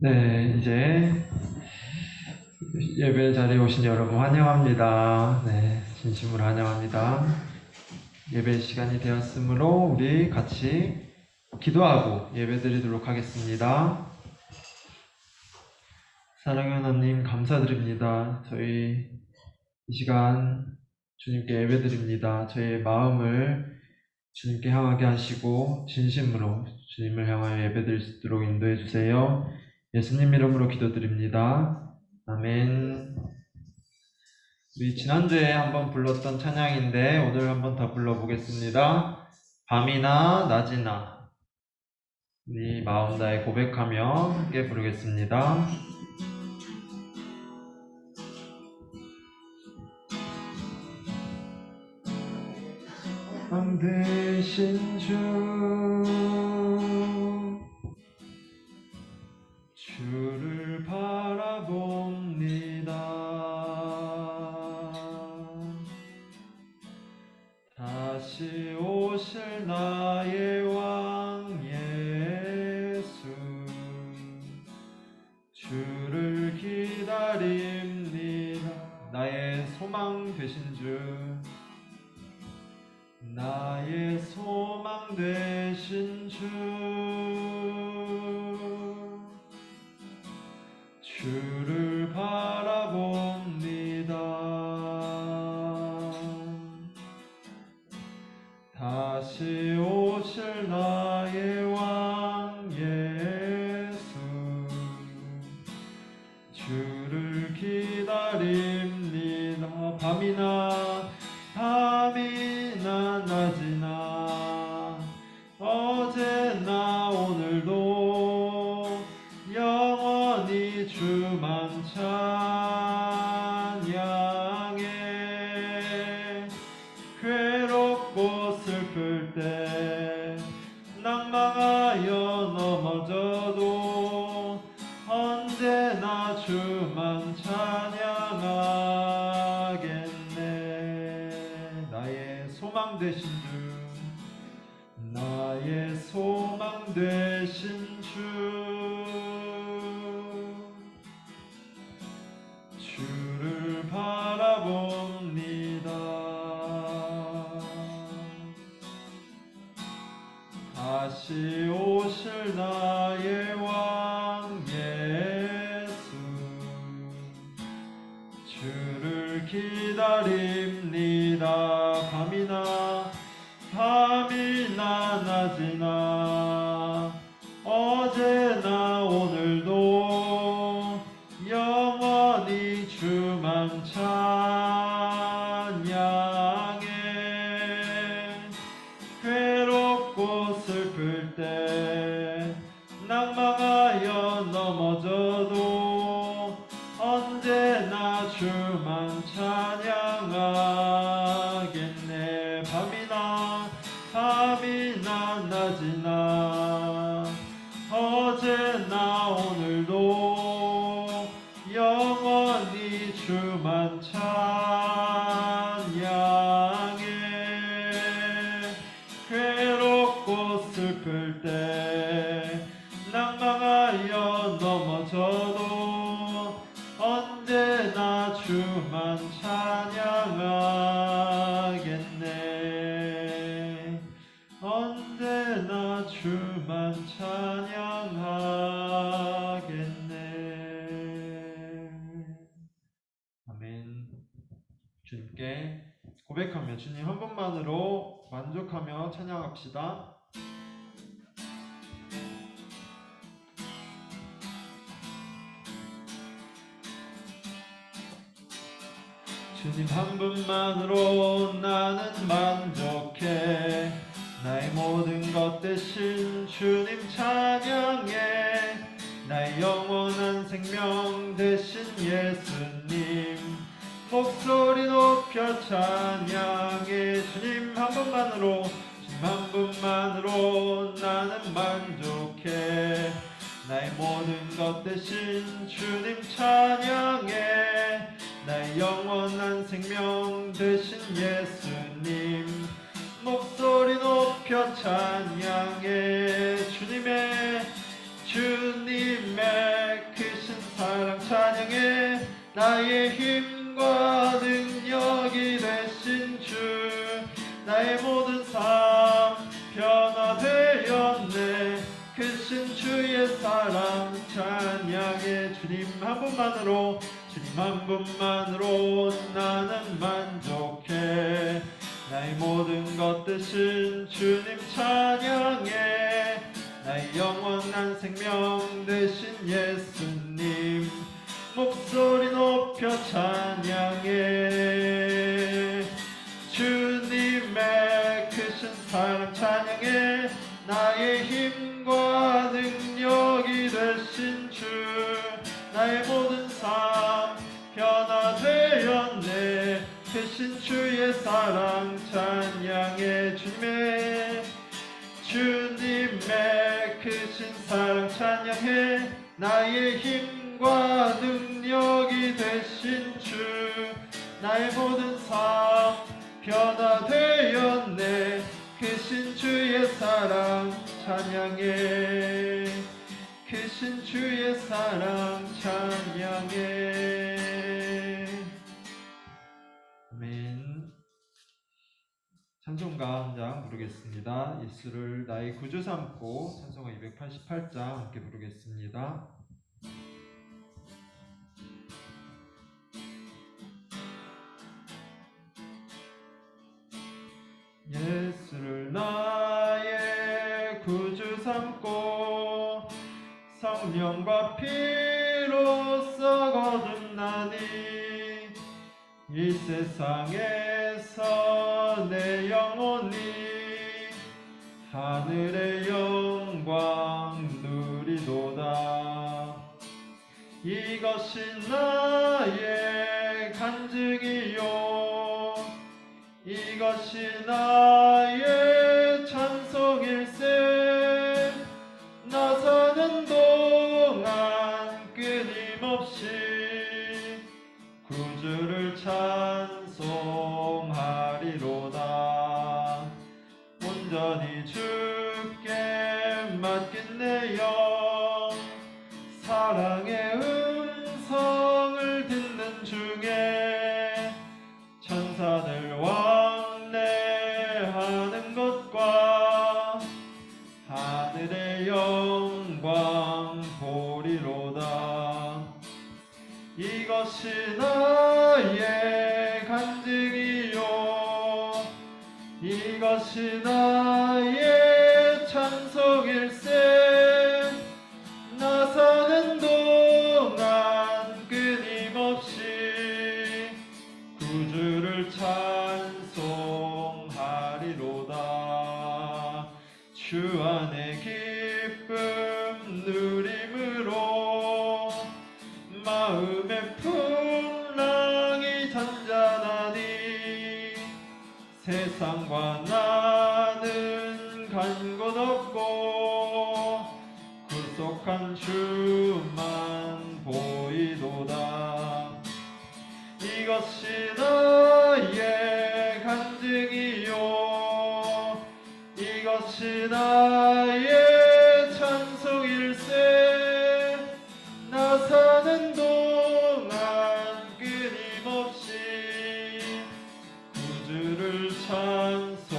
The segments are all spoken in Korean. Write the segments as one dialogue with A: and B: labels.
A: 네, 이제 예배 자리에 오신 여러분 환영합니다. 네, 진심으로 환영합니다. 예배 시간이 되었으므로 우리 같이 기도하고 예배 드리도록 하겠습니다. 사랑하는 하나님 감사드립니다. 저희 이 시간 주님께 예배 드립니다. 저희의 마음을 주님께 향하게 하시고 진심으로 주님을 향하여 예배 드릴 수 있도록 인도해 주세요. 예수님 이름으로 기도드립니다. 아멘. 우리 지난주에 한번 불렀던 찬양인데 오늘 한번 더 불러보겠습니다. 밤이나 낮이나. 우리 마음 다해 고백하며 함께 부르겠습니다. 왕 되신 주를 바라봅니다. 다시 오실 나의 왕 예수, 주를 기다립니다. 나의 소망 되신 주, 나의 소망 되신 주, 주를 바라봅니다. 다시 오실 나의 왕 예수, 주를 기다립니다. 밤이나 낮이나 어제나 오늘도 영원히 주만 찬양해. 괴롭고 슬플 때 낭망하여 넘어져도 언제나 주만 찬양하겠네. 나의 소망 되신 주, 나의 소망 되신 주, 주를 바라봅니다. 다시 오실 나의 왕 예수, 주를 기다립니다. 밤이나 낮이나 어제나 오늘도 영원히 주만 찬양해. 괴롭고 슬플 때 낭망하여 넘어져도 언제나 주만 찬양하겠네. 밤이나 낮이나 어제나 오늘도 영원히 주만 찬양해. 괴롭고 슬플 때 낭망하여 넘어져도 언제나 주만 찬양하겠네. 언제나 주만 찬양하겠네. 아멘. 주님께 고백하며 주님 한 분만으로 만족하며 찬양합시다. 주님 한 분만으로 나는 만족해. 나의 모든 것 대신 주님 찬양해. 나의 영원한 생명 대신 예수님 목소리 높여 찬양해. 주님 한 분만으로 나는 만족해. 나의 모든 것 대신 주님 찬양해. 나의 영원한 생명 되신 예수님 목소리 높여 사랑 찬양해. 주님의 크신 사랑 찬양해. 나의 힘과 능력이 되신 주, 나의 모든 삶 변화되었네. 크신 주의 사랑 찬양해. 주님 한 분만으로 나는 만족해. 나의 모든 것 되신 주님 찬양해. 나의 영원한 생명 되신 예수님 목소리 높여 찬양해. 주님의 크신 사랑 찬양해. 나의 힘과 능력이 되신 주, 나의 모든 삶 변화되었네. 크신 주의 사랑 찬양해. 주님의 크신 사랑 찬양해. 나의 힘과 능력이 되신 주, 나의 모든 삶 변화되었네. 크신 주의 사랑 찬양해. 크신 주의 사랑 찬양해. 아멘. 찬송가 한 장 부르겠습니다. 예수를 나의 구주 삼고, 찬송가 288장 함께 부르겠습니다. 예수를 나의 구주 삼고 성령과 피로써 거듭나니 이 세상에서 내 영혼이 하늘의 영광 누리도다. 이것이 나의 간증이요, 이것이 나의 찬송일세. 나 사는 동안 끊임없이 구주를 찬송하리로다. 온전히 주께 맡긴 내 영, 사랑의 음성을 듣는 중에 천사들 왕래하는 것과 하늘의 영광 보리로다. 이것이 나의 간증이요, 이것이 나의 찬송일세. 나 사는 동안 끊임없이 구주를 찬송하리로다. 주 안에 기쁨 누림으로 마음의 풍랑이 잔잔하니 세상과 나는 간 곳 없고 구속한 주만 보이도다. 이것이 나의 간증이요, 이것이 나의 찬송일세. 나 사는 동안 끊임없이 구주를 찬송하리로다.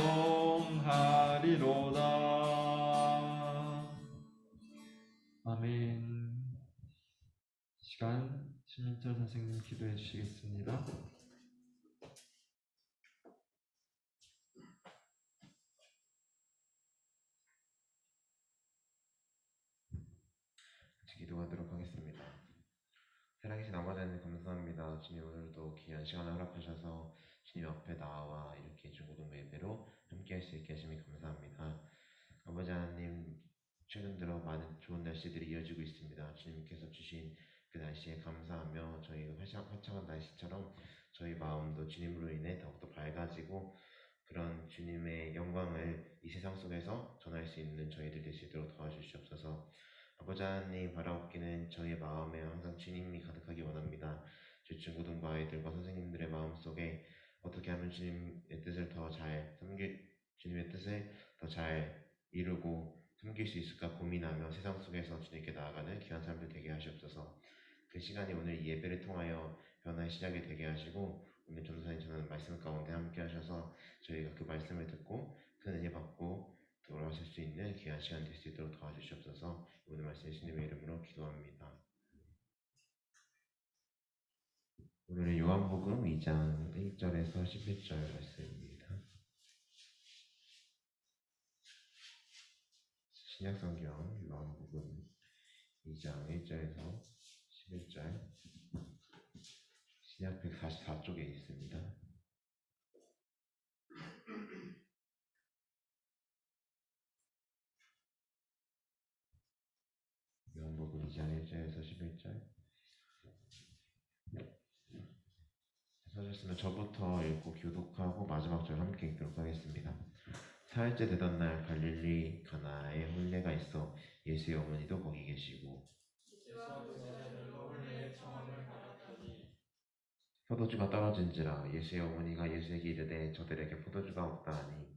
A: 아멘. 시간 신민철 선생님 기도해 주시겠습니다.
B: 기도하도록 하겠습니다. 살아계신 아버지 하나님 감사합니다. 주님 오늘도 귀한 시간을 허락하셔서 주님 앞에 나와 이렇게 중고등부 예배로 함께할 수 있게 하시니 감사합니다. 아버지 하나님, 최근 들어 많은 좋은 날씨들이 이어지고 있습니다. 주님께서 주신 그 날씨에 감사하며 저희가 화창한 날씨처럼 저희 마음도 주님으로 인해 더욱더 밝아지고 그런 주님의 영광을 이 세상 속에서 전할 수 있는 저희들 될 수 있도록 도와주시옵소서. 아버지 하나님, 바라옵기는 저희 마음에 항상 주님이 가득하기 원합니다. 저희 중고등부 아이들과 선생님들의 마음속에 어떻게 하면 주님의 뜻을 더 잘 섬길 주님의 뜻을 더 잘 이루고 섬길 수 있을까 고민하며 세상 속에서 주님께 나아가는 귀한 사람들 되게 하시옵소서. 그 시간이 오늘 이 예배를 통하여 변화의 시작이 되게 하시고, 오늘 전도사님 저는 말씀 가운데 함께 하셔서 저희가 그 말씀을 듣고 큰 은혜 받고 돌아가실 수 있는 귀한 시간 될 수 있도록 도와주시옵소서. 오늘 말씀 예수님의 이름으로 기도합니다. 오늘은 요한복음 2장 1절에서 11절 말씀입니다. 신약성경 요한복음 2장 1절에서 11절, 신약 144쪽에 있습니다. 요한복음 2장 1절에서 11절 찾으셨으면 저부터 읽고 교독하고 마지막 절 함께 읽도록 하겠습니다. 사흘째 되던 날 갈릴리 가나에 혼례가 있어 예수의 어머니도 거기 계시고, 포도주가 떨어진지라 예수의 어머니가 예수에게 이르되 저들에게 포도주가 없다 하니,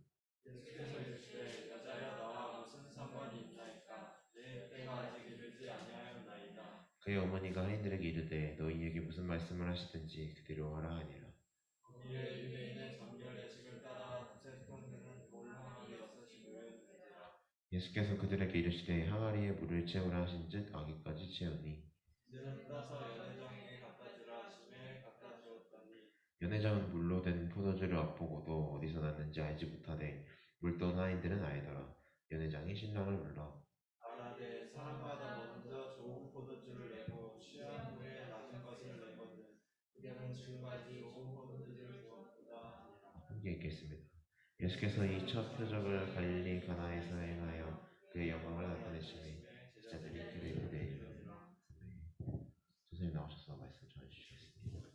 C: 예수께서 이르시되 여자여 나와 무슨 상관이 있나이까 내 때가 아직 이르지 아니하였나이다.
B: 그의 어머니가 하인들에게 이르되 너희에게 무슨 말씀을 하시든지 그대로 하라 하니라.
C: 거기에 유대인의 정결 예식을 따라 두세 손들은 돌 항아리 6이 모여있는지라.
B: 예수께서 그들에게 이르시되 항아리에 물을 채우라 하신즉 아기까지 채우니,
C: 이는 따서 연회장에게 갖다 주라 하심에 갖다 주었더니,
B: 연회장은 물로 된 포도주를 맛보고도 어디서 났는지 알지 못하되 물던 하인들은 알더라. 연회장이 신랑을 불러
C: 말하되 사람마다 먼저 좋은 포도주를 내고 취한 후에 낮은 것을 내거든 그대는 지금까지 좋은 포도주를 주었도다 하니라.
B: 함께 읽겠습니다. 예수께서 이 첫 표적을 갈릴리 가나에서 행하여 그의 영광을 나타내시니 제자들이 그를 기대이라. 선생님 나오셔서 말씀 전해주시겠습니다.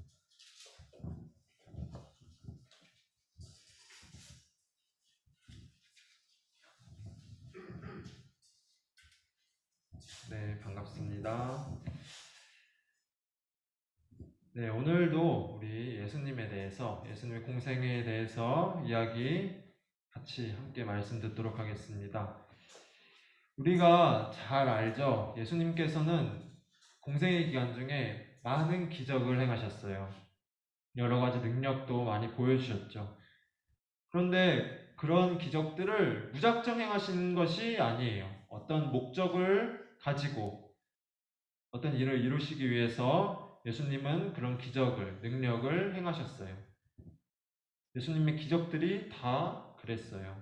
A: 네, 반갑습니다. 네, 오늘도 우리 예수님에 대해서, 예수님의 공생애에 대해서 이야기 같이 함께 말씀 듣도록 하겠습니다. 우리가 잘 알죠? 예수님께서는 공생애 기간 중에 많은 기적을 행하셨어요. 여러 가지 능력도 많이 보여주셨죠. 그런데 그런 기적들을 무작정 행하신 것이 아니에요. 어떤 목적을 가지고 어떤 일을 이루시기 위해서 예수님은 그런 기적을, 능력을 행하셨어요. 예수님의 기적들이 다 그랬어요.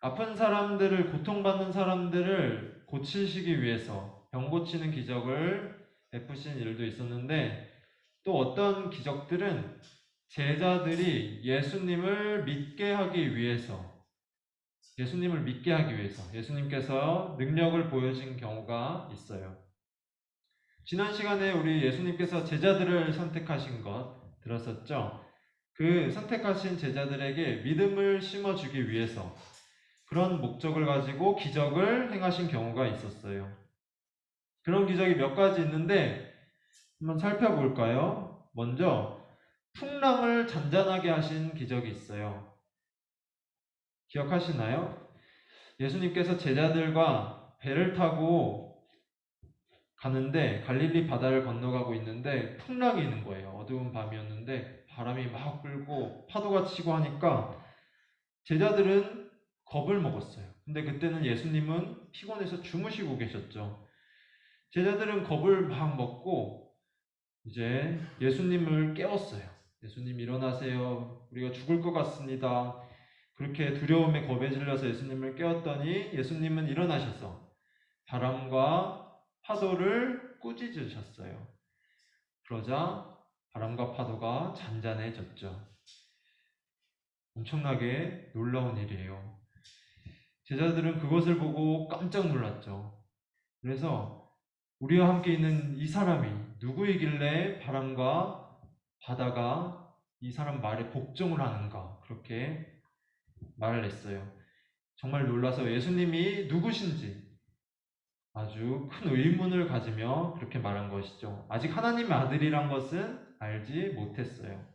A: 아픈 사람들을, 고통받는 사람들을 고치시기 위해서 병 고치는 기적을 베푸신 일도 있었는데, 또 어떤 기적들은 제자들이 예수님을 믿게 하기 위해서, 예수님께서 능력을 보여준 경우가 있어요. 지난 시간에 우리 예수님께서 제자들을 선택하신 것 들었었죠? 그 선택하신 제자들에게 믿음을 심어주기 위해서 그런 목적을 가지고 기적을 행하신 경우가 있었어요. 그런 기적이 몇 가지 있는데 한번 살펴볼까요? 먼저 풍랑을 잔잔하게 하신 기적이 있어요. 기억하시나요? 예수님께서 제자들과 배를 타고 가는데 갈릴리 바다를 건너가고 있는데 풍랑이 있는 거예요. 어두운 밤이었는데 바람이 막 불고 파도가 치고 하니까 제자들은 겁을 먹었어요. 근데 그때는 예수님은 피곤해서 주무시고 계셨죠. 제자들은 겁을 막 먹고 이제 예수님을 깨웠어요. 예수님 일어나세요. 우리가 죽을 것 같습니다. 그렇게 두려움에 겁에 질려서 예수님을 깨웠더니 예수님은 일어나셔서 바람과 파도를 꾸짖으셨어요. 그러자 바람과 파도가 잔잔해졌죠. 엄청나게 놀라운 일이에요. 제자들은 그것을 보고 깜짝 놀랐죠. 그래서 우리와 함께 있는 이 사람이 누구이길래 바람과 바다가 이 사람 말에 복종을 하는가, 그렇게 말을 했어요. 정말 놀라서 예수님이 누구신지 아주 큰 의문을 가지며 그렇게 말한 것이죠. 아직 하나님의 아들이란 것은 알지 못했어요.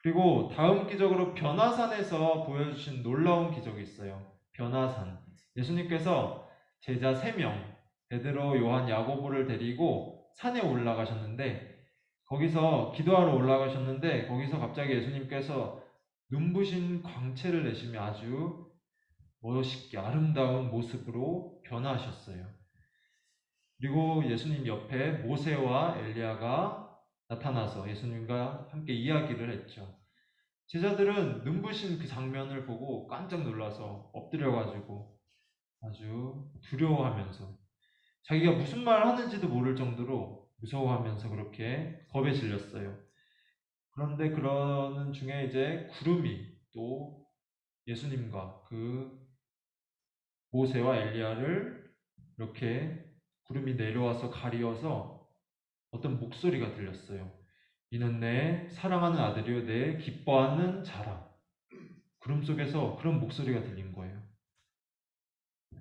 A: 그리고 다음 기적으로 변화산에서 보여주신 놀라운 기적이 있어요. 변화산. 예수님께서 제자 3명, 베드로, 요한, 야고보를 데리고 산에 올라가셨는데 거기서 기도하러 올라가셨는데 거기서 갑자기 예수님께서 눈부신 광채를 내시며 아주 멋있게 아름다운 모습으로 변화하셨어요. 그리고 예수님 옆에 모세와 엘리야가 나타나서 예수님과 함께 이야기를 했죠. 제자들은 눈부신 그 장면을 보고 깜짝 놀라서 엎드려가지고 아주 두려워하면서 자기가 무슨 말을 하는지도 모를 정도로 무서워하면서 그렇게 겁에 질렸어요. 그런데 그러는 중에 이제 구름이 또 예수님과 그 모세와 엘리야를 이렇게 구름이 내려와서 가리어서 어떤 목소리가 들렸어요. 이는 내 사랑하는 아들이요 내 기뻐하는 자라. 구름 속에서 그런 목소리가 들린 거예요.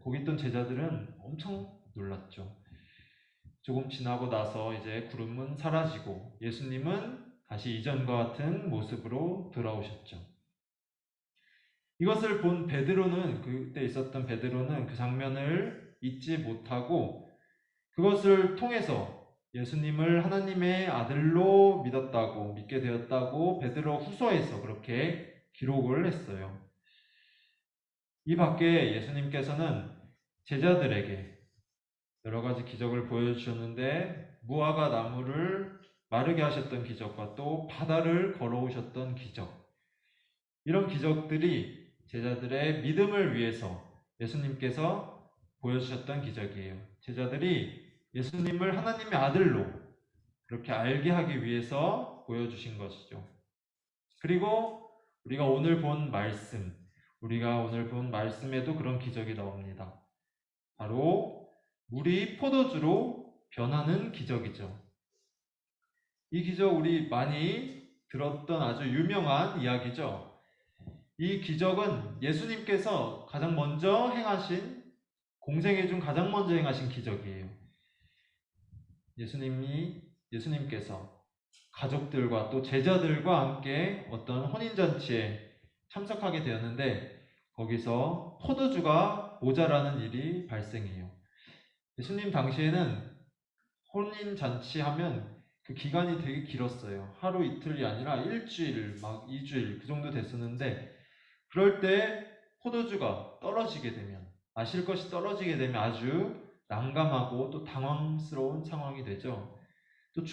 A: 거기 있던 제자들은 엄청 놀랐죠. 조금 지나고 나서 이제 구름은 사라지고 예수님은 다시 이전과 같은 모습으로 돌아오셨죠. 이것을 본 베드로는 그때 있었던 베드로는 그 장면을 잊지 못하고 그것을 통해서 예수님을 하나님의 아들로 믿게 되었다고 베드로 후서에서 그렇게 기록을 했어요. 이 밖에 예수님께서는 제자들에게 여러 가지 기적을 보여주셨는데 무화과 나무를 마르게 하셨던 기적과 또 바다를 걸어오셨던 기적, 이런 기적들이 제자들의 믿음을 위해서 예수님께서 보여주셨던 기적이에요. 제자들이 예수님을 하나님의 아들로 그렇게 알게 하기 위해서 보여주신 것이죠. 그리고 우리가 오늘 본 말씀에도 그런 기적이 나옵니다. 바로 물이 포도주로 변하는 기적이죠. 이 기적 우리 많이 들었던 아주 유명한 이야기죠. 이 기적은 예수님께서 가장 먼저 행하신, 공생애 중 가장 먼저 행하신 기적이에요. 예수님께서 가족들과 또 제자들과 함께 어떤 혼인잔치에 참석하게 되었는데 거기서 포도주가 모자라는 일이 발생해요. 예수님 당시에는 혼인잔치 하면 그 기간이 되게 길었어요. 하루 이틀이 아니라 일주일, 막 2주일 그 정도 됐었는데 그럴 때 포도주가 떨어지게 되면, 마실 것이 떨어지게 되면 아주 난감하고 또 당황스러운 상황이 되죠. 또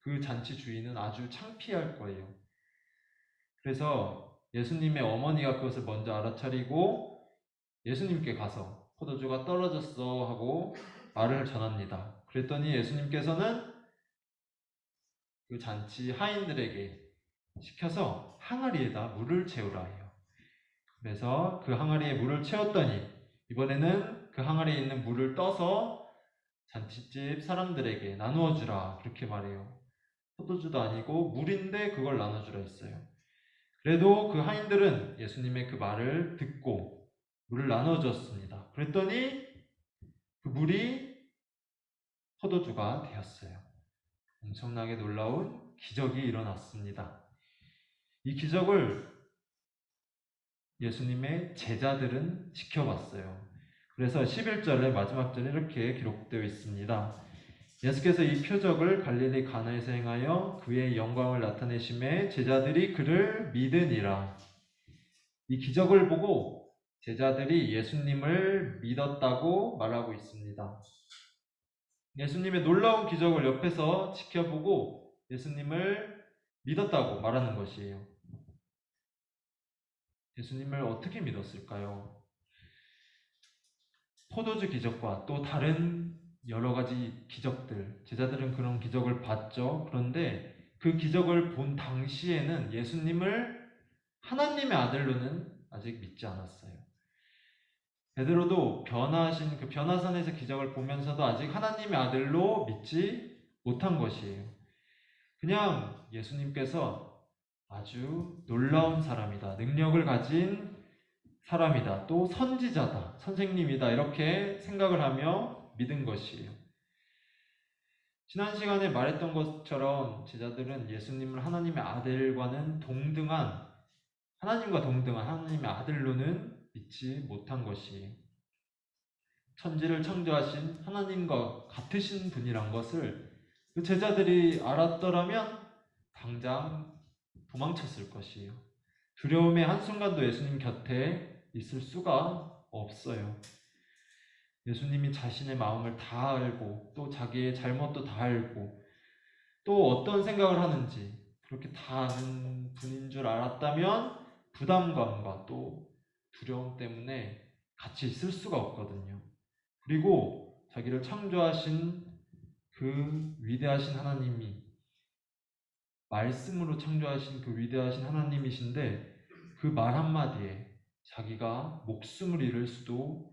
A: 그 잔치 주인은 아주 창피할 거예요. 그래서 예수님의 어머니가 그것을 먼저 알아차리고 예수님께 가서 포도주가 떨어졌어 하고 말을 전합니다. 그랬더니 예수님께서는 그 잔치 하인들에게 시켜서 항아리에다 물을 채우라 해요. 그래서 그 항아리에 물을 채웠더니 이번에는 그 항아리에 있는 물을 떠서 잔치집 사람들에게 나누어 주라 그렇게 말해요. 포도주도 아니고 물인데 그걸 나눠주라 했어요. 그래도 그 하인들은 예수님의 그 말을 듣고 물을 나눠줬습니다. 그랬더니 그 물이 포도주가 되었어요. 엄청나게 놀라운 기적이 일어났습니다. 이 기적을 예수님의 제자들은 지켜봤어요. 그래서 11절의 마지막 절에 이렇게 기록되어 있습니다. 예수께서 이 표적을 갈릴리 가나에서 행하여 그의 영광을 나타내심에 제자들이 그를 믿으니라. 이 기적을 보고 제자들이 예수님을 믿었다고 말하고 있습니다. 예수님의 놀라운 기적을 옆에서 지켜보고 예수님을 믿었다고 말하는 것이에요. 예수님을 어떻게 믿었을까요? 포도주 기적과 또 다른 여러 가지 기적들, 제자들은 그런 기적을 봤죠. 그런데 그 기적을 본 당시에는 예수님을 하나님의 아들로는 아직 믿지 않았어요. 베드로도 변화하신 그 변화산에서 기적을 보면서도 아직 하나님의 아들로 믿지 못한 것이에요. 그냥 예수님께서 아주 놀라운 사람이다, 능력을 가진 사람이다, 또 선지자다, 선생님이다 이렇게 생각을 하며 믿은 것이에요. 지난 시간에 말했던 것처럼 제자들은 예수님을 하나님과 동등한 하나님의 아들로는 믿지 못한 것이에요. 천지를 창조하신 하나님과 같으신 분이란 것을 그 제자들이 알았더라면 당장 도망쳤을 것이에요. 두려움의 한순간도 예수님 곁에 있을 수가 없어요. 예수님이 자신의 마음을 다 알고 또 자기의 잘못도 다 알고 또 어떤 생각을 하는지 그렇게 다 아는 분인 줄 알았다면 부담감과 또 두려움 때문에 같이 있을 수가 없거든요. 그리고 자기를 창조하신 그 위대하신 하나님이 말씀으로 창조하신 그 위대하신 하나님이신데 그 말 한마디에 자기가 목숨을 잃을 수도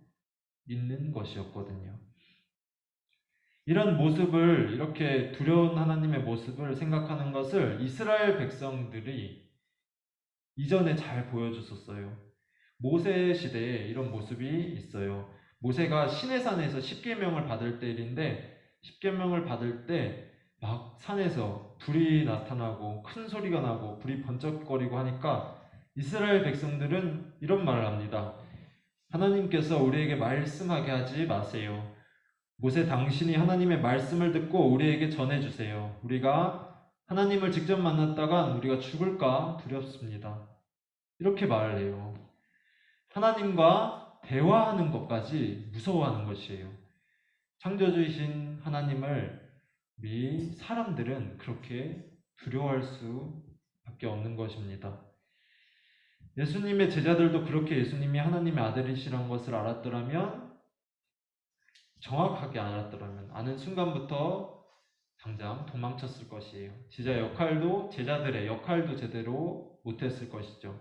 A: 있는 것이었거든요. 이런 모습을, 이렇게 두려운 하나님의 모습을 생각하는 것을 이스라엘 백성들이 이전에 잘 보여줬었어요. 모세 시대에 이런 모습이 있어요. 모세가 시내산에서 십계명을 받을 때 일인데, 십계명을 받을 때 막 산에서 불이 나타나고 큰 소리가 나고 불이 번쩍거리고 하니까 이스라엘 백성들은 이런 말을 합니다. 하나님께서 우리에게 말씀하게 하지 마세요. 모세, 당신이 하나님의 말씀을 듣고 우리에게 전해주세요. 우리가 하나님을 직접 만났다간 우리가 죽을까 두렵습니다. 이렇게 말을 해요. 하나님과 대화하는 것까지 무서워하는 것이에요. 창조주이신 하나님을 우리 사람들은 그렇게 두려워할 수밖에 없는 것입니다. 예수님의 제자들도 그렇게 예수님이 하나님의 아들이시라는 것을 알았더라면, 정확하게 알았더라면 아는 순간부터 당장 도망쳤을 것이에요. 제자들의 역할도 제대로 못했을 것이죠.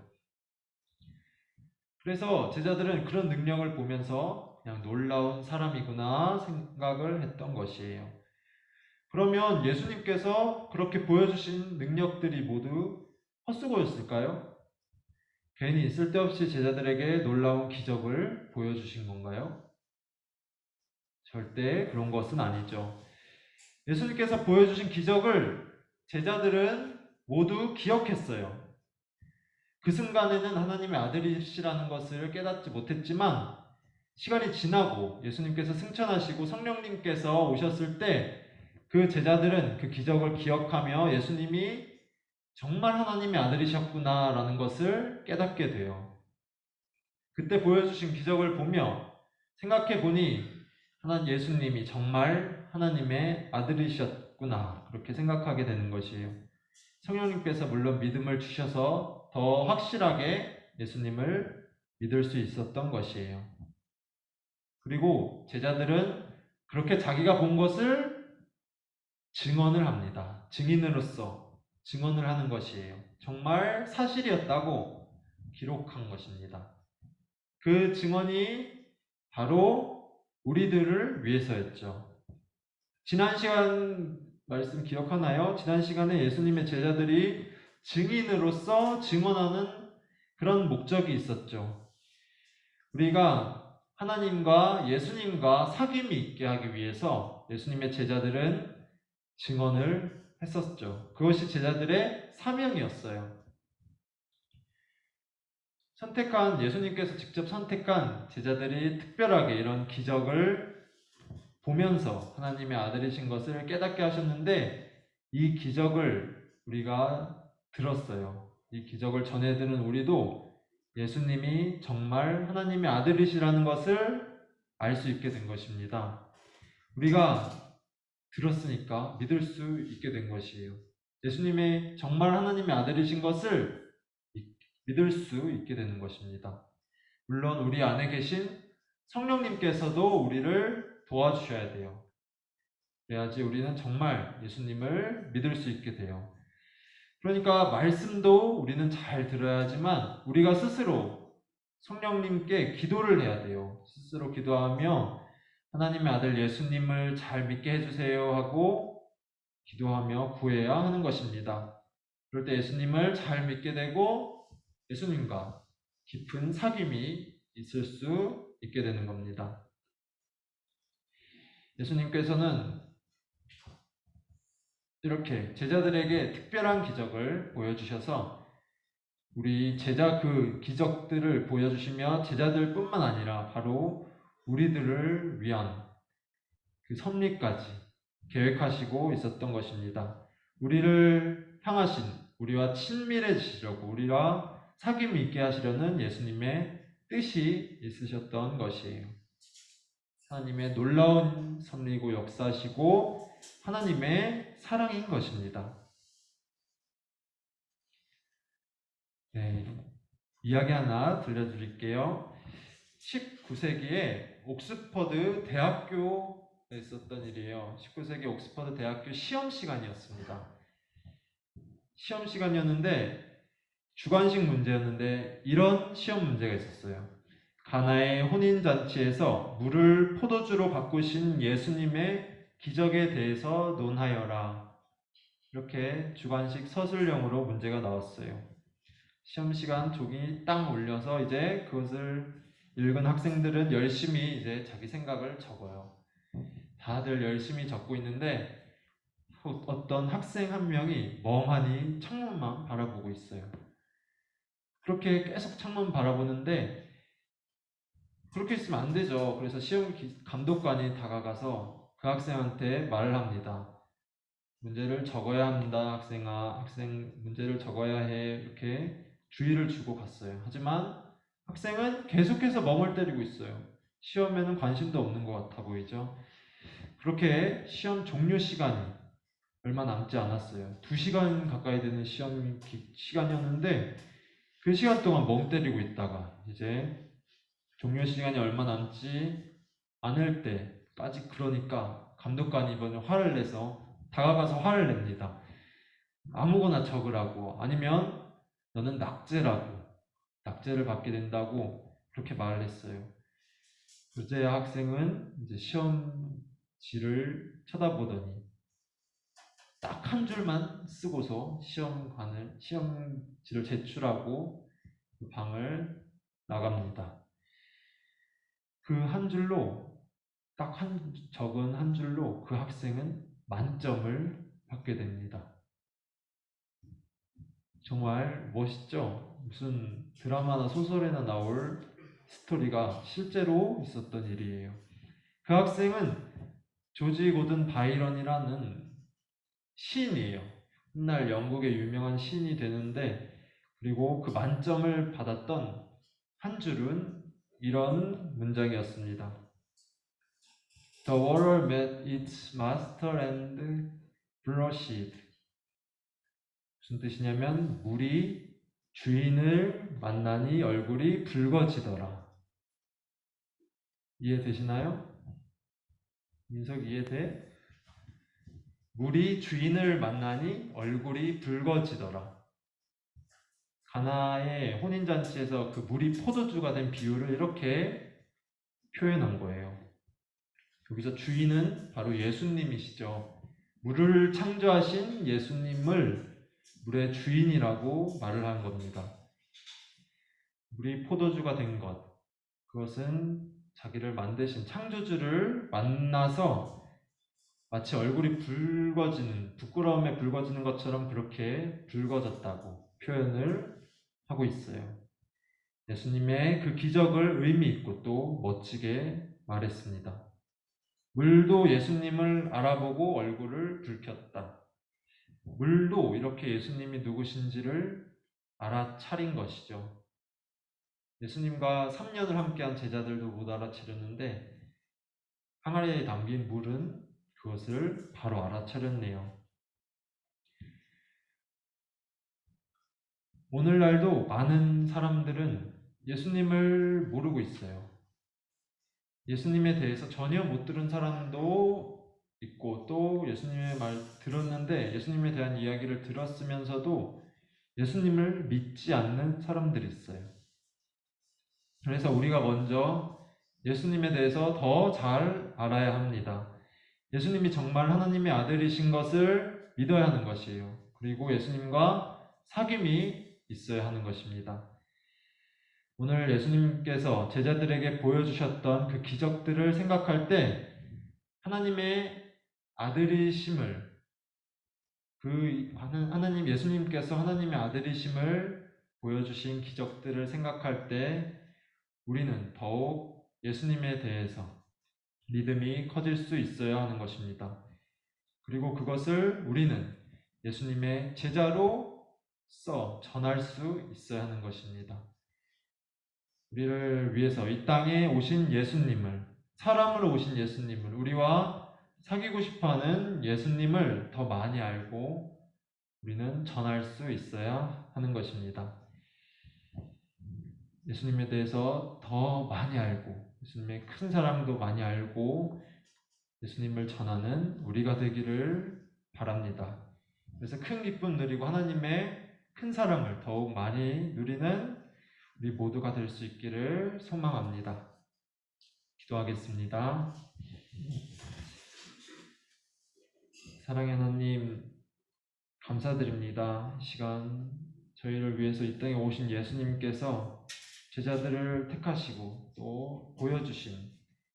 A: 그래서 제자들은 그런 능력을 보면서 그냥 놀라운 사람이구나 생각을 했던 것이에요. 그러면 예수님께서 그렇게 보여주신 능력들이 모두 헛수고였을까요? 괜히 쓸데없이 제자들에게 놀라운 기적을 보여주신 건가요? 절대 그런 것은 아니죠. 예수님께서 보여주신 기적을 제자들은 모두 기억했어요. 그 순간에는 하나님의 아들이시라는 것을 깨닫지 못했지만 시간이 지나고 예수님께서 승천하시고 성령님께서 오셨을 때 그 제자들은 그 기적을 기억하며 예수님이 정말 하나님의 아들이셨구나라는 것을 깨닫게 돼요. 그때 보여주신 기적을 보며 생각해 보니 예수님이 정말 하나님의 아들이셨구나 그렇게 생각하게 되는 것이에요. 성령님께서 물론 믿음을 주셔서 더 확실하게 예수님을 믿을 수 있었던 것이에요. 그리고 제자들은 그렇게 자기가 본 것을 증언을 합니다. 증인으로서 증언을 하는 것이에요. 정말 사실이었다고 기록한 것입니다. 그 증언이 바로 우리들을 위해서였죠. 지난 시간 말씀 기억하나요? 지난 시간에 예수님의 제자들이 증인으로서 증언하는 그런 목적이 있었죠. 우리가 하나님과 예수님과 사귐이 있게 하기 위해서 예수님의 제자들은 증언을 했었죠. 그것이 제자들의 사명이었어요. 예수님께서 직접 선택한 제자들이 특별하게 이런 기적을 보면서 하나님의 아들이신 것을 깨닫게 하셨는데 이 기적을 우리가 들었어요. 이 기적을 전해들은 우리도 예수님이 정말 하나님의 아들이시라는 것을 알 수 있게 된 것입니다. 우리가 들었으니까 믿을 수 있게 된 것이에요. 예수님이 정말 하나님의 아들이신 것을 믿을 수 있게 되는 것입니다. 물론 우리 안에 계신 성령님께서도 우리를 도와주셔야 돼요. 그래야지 우리는 정말 예수님을 믿을 수 있게 돼요. 그러니까 말씀도 우리는 잘 들어야 하지만 우리가 스스로 성령님께 기도를 해야 돼요. 스스로 기도하며 하나님의 아들 예수님을 잘 믿게 해주세요 하고 기도하며 구해야 하는 것입니다. 그럴 때 예수님을 잘 믿게 되고 예수님과 깊은 사귐이 있을 수 있게 되는 겁니다. 예수님께서는 이렇게 제자들에게 특별한 기적을 보여주셔서 우리 제자 그 기적들을 보여주시며 제자들뿐만 아니라 바로 우리들을 위한 그 섭리까지 계획하시고 있었던 것입니다. 우리를 향하신, 우리와 친밀해지시려고, 우리와 사귐이 있게 하시려는 예수님의 뜻이 있으셨던 것이에요. 하나님의 놀라운 섭리고 역사시고 하나님의 사랑인 것입니다. 네, 이야기 하나 들려드릴게요. 19세기에 옥스퍼드 대학교에 있었던 일이에요. 19세기 옥스퍼드 대학교 시험 시간이었습니다. 시험 시간이었는데 주관식 문제였는데 이런 시험 문제가 있었어요. 가나의 혼인잔치에서 물을 포도주로 바꾸신 예수님의 기적에 대해서 논하여라. 이렇게 주관식 서술형으로 문제가 나왔어요. 시험 시간 종이 딱 올려서 이제 그것을 읽은 학생들은 열심히 이제 자기 생각을 적어요. 다들 열심히 적고 있는데 어떤 학생 한 명이 멍하니 창문만 바라보고 있어요. 그렇게 계속 창문 바라보는데 그렇게 있으면 안 되죠. 그래서 시험 감독관이 다가가서 그 학생한테 말을 합니다. 문제를 적어야 합니다. 학생 문제를 적어야 해. 이렇게 주의를 주고 갔어요. 하지만 학생은 계속해서 멍을 때리고 있어요. 시험에는 관심도 없는 것 같아 보이죠. 그렇게 시험 종료 시간이 얼마 남지 않았어요. 2시간 가까이 되는 시험 시간이었는데 그 시간 동안 멍 때리고 있다가 이제 종료 시간이 얼마 남지 않을 때까지, 그러니까 감독관이 이번에 화를 내서 다가가서 화를 냅니다. 아무거나 적으라고, 아니면 너는 낙제를 받게 된다고 그렇게 말을 했어요. 그제야 학생은 이제 시험지를 쳐다보더니 딱 한 줄만 쓰고서 시험지를 제출하고 그 방을 나갑니다. 그 한 줄로, 적은 한 줄로 그 학생은 만점을 받게 됩니다. 정말 멋있죠? 무슨 드라마나 소설에나 나올 스토리가 실제로 있었던 일이에요. 그 학생은 조지 고든 바이런이라는 시인이에요. 훗날 영국의 유명한 시인이 되는데, 그리고 그 만점을 받았던 한 줄은 이런 문장이었습니다. The water met its master and blushed. 무슨 뜻이냐면 물이 주인을 만나니 얼굴이 붉어지더라. 이해되시나요? 민석 이해돼? 물이 주인을 만나니 얼굴이 붉어지더라. 가나의 혼인잔치에서 그 물이 포도주가 된 비유를 이렇게 표현한 거예요. 여기서 주인은 바로 예수님이시죠. 물을 창조하신 예수님을 물의 주인이라고 말을 한 겁니다. 물이 포도주가 된 것, 그것은 자기를 만드신 창조주를 만나서 마치 얼굴이 부끄러움에 붉어지는 것처럼 그렇게 붉어졌다고 표현을 하고 있어요. 예수님의 그 기적을 의미 있고 또 멋지게 말했습니다. 물도 예수님을 알아보고 얼굴을 붉혔다. 물도 이렇게 예수님이 누구신지를 알아차린 것이죠. 예수님과 3년을 함께한 제자들도 못 알아차렸는데 항아리에 담긴 물은 그것을 바로 알아차렸네요. 오늘날도 많은 사람들은 예수님을 모르고 있어요. 예수님에 대해서 전혀 못 들은 사람도 있고, 또 예수님의 말 들었는데 예수님에 대한 이야기를 들었으면서도 예수님을 믿지 않는 사람들이 있어요. 그래서 우리가 먼저 예수님에 대해서 더 잘 알아야 합니다. 예수님이 정말 하나님의 아들이신 것을 믿어야 하는 것이에요. 그리고 예수님과 사귐이 있어야 하는 것입니다. 오늘 예수님께서 제자들에게 보여주셨던 그 기적들을 생각할 때 하나님의 아들이심을 하나님 예수님께서 하나님의 아들이심을 보여주신 기적들을 생각할 때 우리는 더욱 예수님에 대해서 믿음이 커질 수 있어야 하는 것입니다. 그리고 그것을 우리는 예수님의 제자로서 전할 수 있어야 하는 것입니다. 우리를 위해서 이 땅에 오신 예수님을, 사람으로 오신 예수님을, 우리와 사귀고 싶어하는 예수님을 더 많이 알고 우리는 전할 수 있어야 하는 것입니다. 예수님에 대해서 더 많이 알고 예수님의 큰 사랑도 많이 알고 예수님을 전하는 우리가 되기를 바랍니다. 그래서 큰 기쁨 누리고 하나님의 큰 사랑을 더욱 많이 누리는 우리 모두가 될 수 있기를 소망합니다. 기도하겠습니다. 사랑의 하나님, 감사드립니다. 이 시간 저희를 위해서 이 땅에 오신 예수님께서 제자들을 택하시고 또 보여주신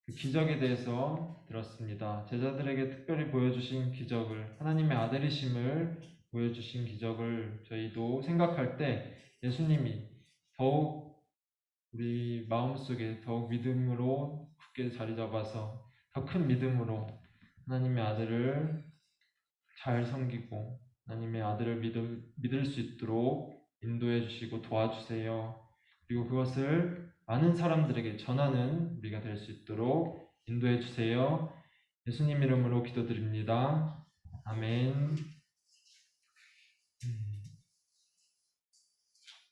A: 그 기적에 대해서 들었습니다. 제자들에게 특별히 보여주신 기적을, 하나님의 아들이심을 보여주신 기적을 저희도 생각할 때 예수님이 더욱 우리 마음속에 더욱 믿음으로 굳게 자리 잡아서 더 큰 믿음으로 하나님의 아들을 잘 섬기고 하나님의 아들을 믿을 수 있도록 인도해 주시고 도와주세요. 그리고 그것을 많은 사람들에게 전하는 우리가 될 수 있도록 인도해 주세요. 예수님 이름으로 기도드립니다. 아멘.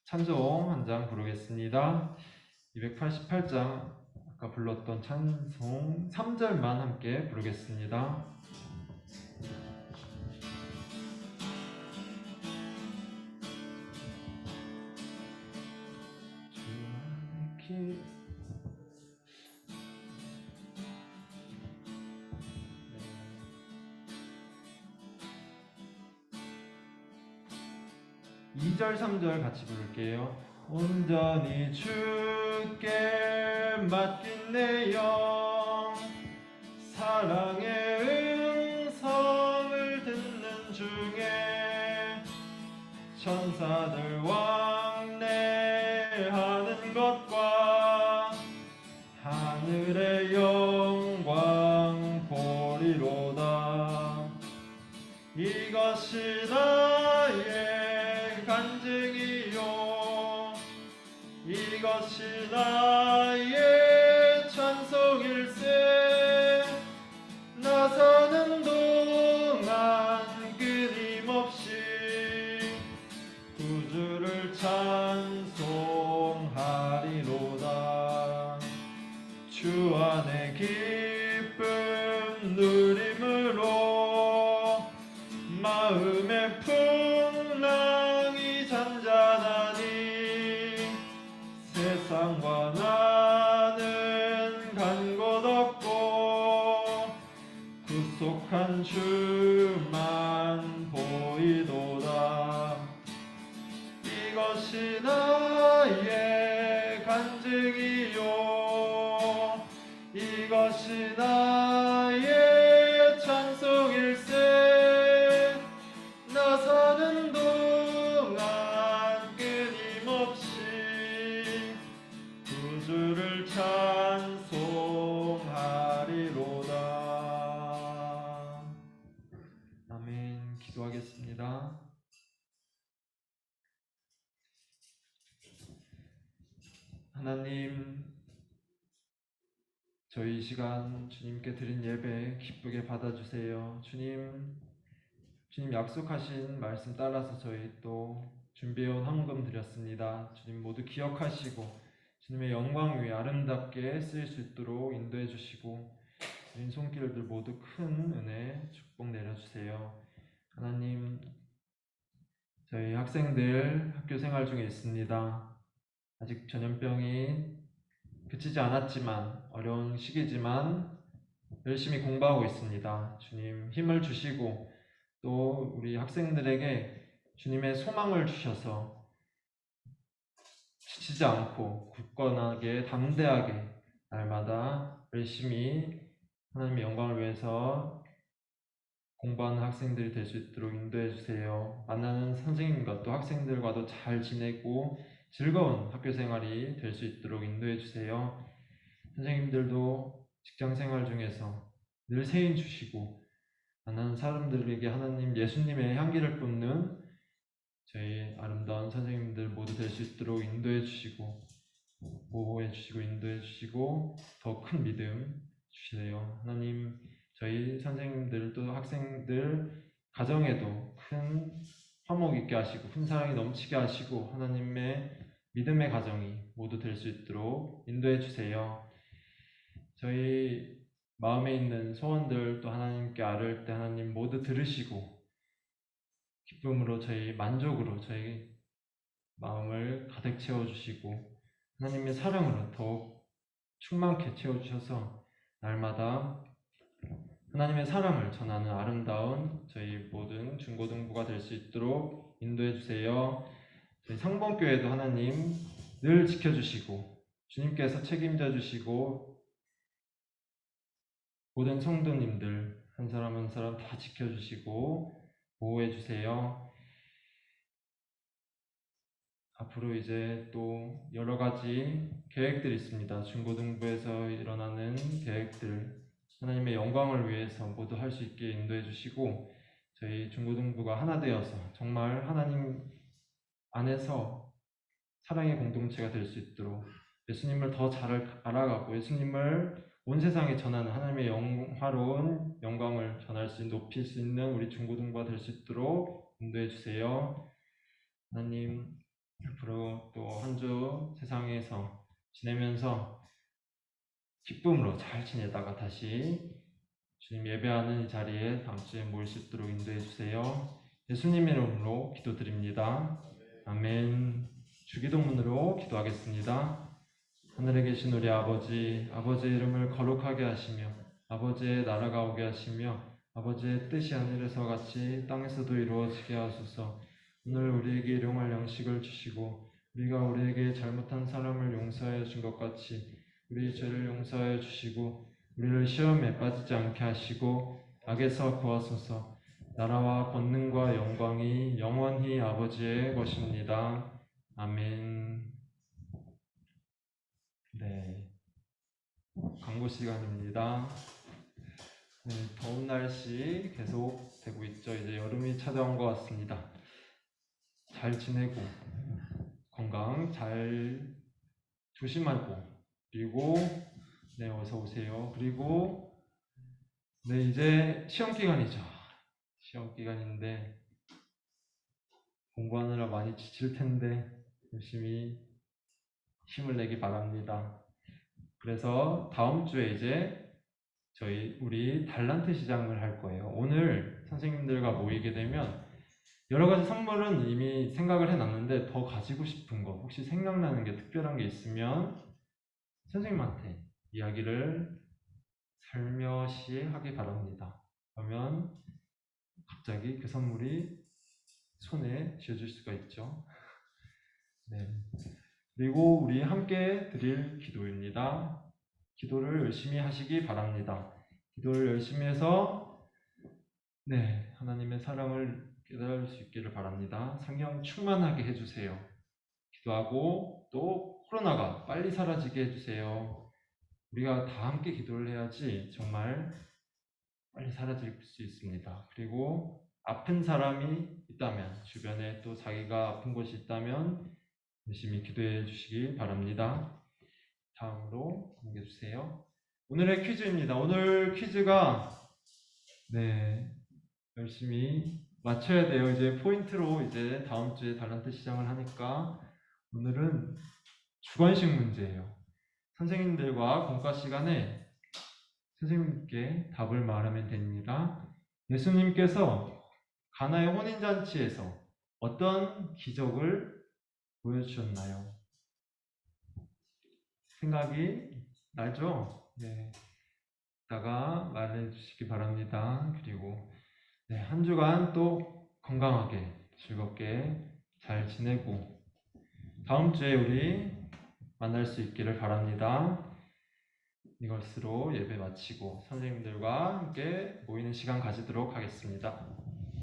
A: 찬송 한 장 부르겠습니다. 288장 아까 불렀던 찬송 3절만 함께 부르겠습니다. 네. 2절, 3절 같이 부를게요. 온전히 주께 맡긴 내 영, 사랑의 음성을 듣는 중에 천사들 왕래하는 것과 하늘의 영광 보리로다. 이것이 나의 간증이요, 이것이 나의 찬송일세. 나 사는 동안 끊임없이 구주를 찬송하리로다. 주 안에 기쁨 누림으로 마음의 풍랑이 잔잔하니 세상과 나는 간 곳 없고 구속한 주만 보이도다. 이것이 나의 간증이요, 이것이 나의 찬송일세. 나 사는 동안 끊임없이 구주를 찬송하리로다. 아멘. 기도하겠습니다. 하나님, 저희 이 시간 주님께 드린 예배 기쁘게 받아주세요. 주님 약속하신 말씀 따라서 저희 또 준비해온 헌금 드렸습니다. 주님 모두 기억하시고 주님의 영광 위에 아름답게 쓰일 수 있도록 인도해 주시고 주님 손길들 모두 큰 은혜 축복 내려주세요. 하나님, 저희 학생들 학교 생활 중에 있습니다. 아직 전염병이 그치지 않았지만 어려운 시기지만 열심히 공부하고 있습니다. 주님 힘을 주시고 또 우리 학생들에게 주님의 소망을 주셔서 지치지 않고 굳건하게 담대하게 날마다 열심히 하나님의 영광을 위해서 공부하는 학생들이 될 수 있도록 인도해 주세요. 만나는 선생님과 또 학생들과도 잘 지내고 즐거운 학교 생활이 될 수 있도록 인도해 주세요. 선생님들도 직장 생활 중에서 늘 세인 주시고 만나는 사람들에게 하나님 예수님의 향기를 뿜는 저희 아름다운 선생님들 모두 될 수 있도록 인도해 주시고 보호해 주시고 인도해 주시고 더 큰 믿음 주시래요. 하나님 저희 선생님들도 학생들 가정에도 큰 화목 있게 하시고 큰 사랑이 넘치게 하시고 하나님의 믿음의 가정이 모두 될 수 있도록 인도해 주세요. 저희 마음에 있는 소원들 또 하나님께 아뢰을 때 하나님 모두 들으시고 기쁨으로 저희 만족으로 저희 마음을 가득 채워주시고 하나님의 사랑으로 더욱 충만케 채워주셔서 날마다 하나님의 사랑을 전하는 아름다운 저희 모든 중고등부가 될 수 있도록 인도해 주세요. 저희 상봉교회도 하나님 늘 지켜주시고 주님께서 책임져 주시고 모든 성도님들 한 사람 한 사람 다 지켜주시고 보호해 주세요. 앞으로 이제 또 여러 가지 계획들이 있습니다. 중고등부에서 일어나는 계획들 하나님의 영광을 위해서 모두 할 수 있게 인도해 주시고 저희 중고등부가 하나 되어서 정말 하나님 안에서 사랑의 공동체가 될 수 있도록 예수님을 더 잘 알아가고 예수님을 온 세상에 전하는 하나님의 영화로운 영광을 전할 수 높일 수 있는 우리 중고등부가 될 수 있도록 인도해 주세요. 하나님 앞으로 또 한 주 세상에서 지내면서 기쁨으로 잘 지내다가 다시 주님 예배하는 이 자리에 다음 주에 모일 수 있도록 인도해 주세요. 예수님의 이름으로 기도드립니다. 아멘. 주기도문으로 기도하겠습니다. 하늘에 계신 우리 아버지, 아버지의 이름을 거룩하게 하시며 아버지의 나라가 오게 하시며 아버지의 뜻이 하늘에서 같이 땅에서도 이루어지게 하소서. 오늘 우리에게 일용할 양식을 주시고 우리가 우리에게 잘못한 사람을 용서하여 준 것 같이 우리 죄를 용서하여 주시고 우리를 시험에 빠지지 않게 하시고 악에서 구하소서. 나라와 권능과 영광이 영원히 아버지의 것입니다. 아멘. 네, 광고 시간입니다. 네, 더운 날씨 계속 되고 있죠. 이제 여름이 찾아온 것 같습니다. 잘 지내고 건강 잘 조심하고 그리고 네, 어서 오세요. 그리고 네, 이제 시험 기간이죠. 시험 기간인데 공부하느라 많이 지칠 텐데 열심히 힘을 내기 바랍니다. 그래서 다음 주에 이제 우리 달란트 시장을 할 거예요. 오늘 선생님들과 모이게 되면 여러 가지 선물은 이미 생각을 해놨는데 더 가지고 싶은 거 혹시 생각나는 게 특별한 게 있으면 선생님한테 이야기를 살며시 하기 바랍니다. 그러면 갑자기 그 선물이 손에 쥐어질 수가 있죠. 네. 그리고 우리 함께 드릴 기도입니다. 기도를 열심히 하시기 바랍니다. 기도를 열심히 해서 네, 하나님의 사랑을 깨달을 수 있기를 바랍니다. 성령 충만하게 해주세요. 기도하고 또 코로나가 빨리 사라지게 해주세요. 우리가 다 함께 기도를 해야지 정말 빨리 사라질 수 있습니다. 그리고 아픈 사람이 있다면 주변에 또 자기가 아픈 곳이 있다면 열심히 기도해 주시기 바랍니다. 다음으로 넘겨주세요. 오늘의 퀴즈입니다. 오늘 퀴즈가 네, 열심히 맞춰야 돼요. 이제 포인트로 이제 다음 주에 달란트 시장을 하니까 오늘은 주관식 문제예요. 선생님들과 공과 시간에 선생님께 답을 말하면 됩니다. 예수님께서 가나의 혼인잔치에서 어떤 기적을 보여주셨나요? 생각이 나죠? 네. 이따가 말해 주시기 바랍니다. 그리고 네, 한 주간 또 건강하게 즐겁게 잘 지내고 다음 주에 우리 만날 수 있기를 바랍니다. 이것으로 예배 마치고 선생님들과 함께 모이는 시간 가지도록 하겠습니다.